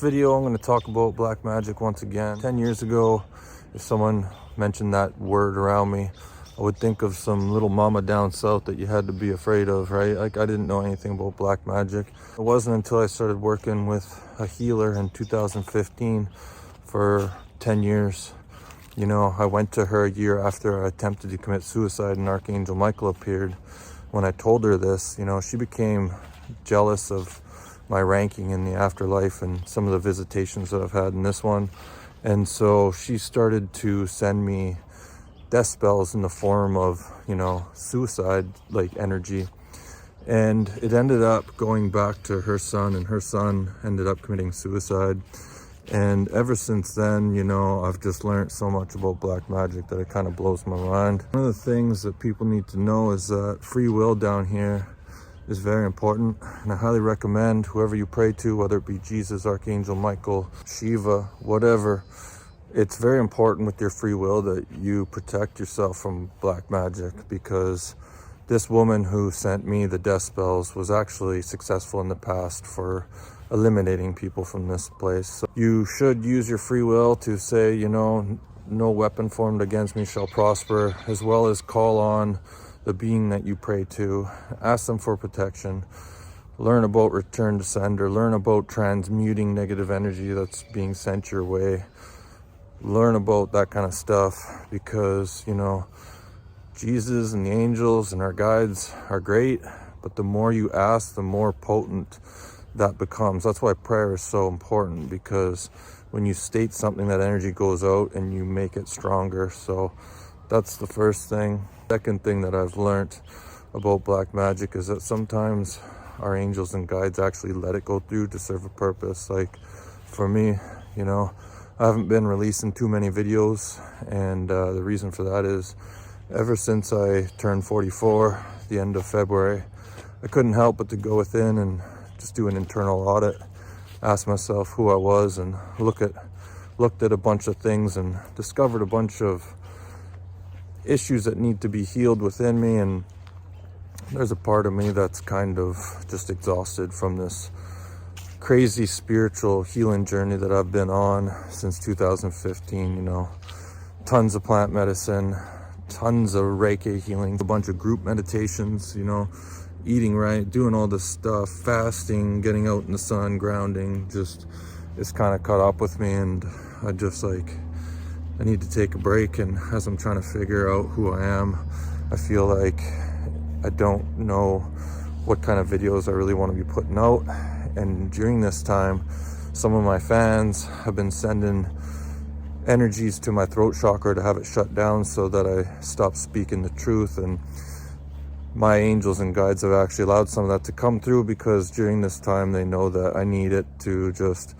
video, I'm going to talk about black magic once again. 10 years ago, if someone mentioned that word around me, I would think of some little mama down south that you had to be afraid of, right? Like, I didn't know anything about black magic. It wasn't until I started working with a healer in 2015 for 10 years. You know, I went to her a year after I attempted to commit suicide and Archangel Michael appeared. When I told her this, you know, she became jealous of my ranking in the afterlife and some of the visitations that I've had in this one. And so she started to send me death spells in the form of, you know, suicide like energy. And it ended up going back to her son, and her son ended up committing suicide. And ever since then, you know, I've just learned so much about black magic that it kind of blows my mind. One of the things that people need to know is that free will down here is very important. And I highly recommend whoever you pray to, whether it be Jesus, Archangel Michael, Shiva, whatever, it's very important with your free will that you protect yourself from black magic, because this woman who sent me the death spells was actually successful in the past for eliminating people from this place. So you should use your free will to say, you know, no weapon formed against me shall prosper, as well as call on the being that you pray to, ask them for protection, learn about return to sender, learn about transmuting negative energy that's being sent your way, learn about that kind of stuff, because, you know, Jesus and the angels and our guides are great, but the more you ask, the more potent that becomes. That's why prayer is so important, because when you state something, that energy goes out and you make it stronger. So that's the first thing. Second thing that I've learned about black magic is that sometimes our angels and guides actually let it go through to serve a purpose. Like for me, you know, I haven't been releasing too many videos, and the reason for that is ever since I turned 44, the end of February, I couldn't help but to go within and just do an internal audit, ask myself who I was, and looked at a bunch of things and discovered a bunch of issues that need to be healed within me. And there's a part of me that's kind of just exhausted from this crazy spiritual healing journey that I've been on since 2015. You know, tons of plant medicine, tons of Reiki healing, a bunch of group meditations, you know, eating right, doing all this stuff, fasting, getting out in the sun, grounding. Just, it's kind of caught up with me, and I need to take a break. And as I'm trying to figure out who I am, I feel like I don't know what kind of videos I really want to be putting out. And during this time, some of my fans have been sending energies to my throat chakra to have it shut down so that I stop speaking the truth. And my angels and guides have actually allowed some of that to come through, because during this time they know that I need it to just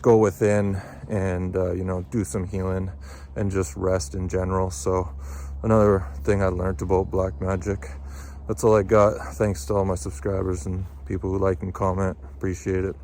go within and you know, do some healing and just rest in general. So another thing I learned about black magic. That's all I got. Thanks to all my subscribers and people who like and comment. Appreciate it.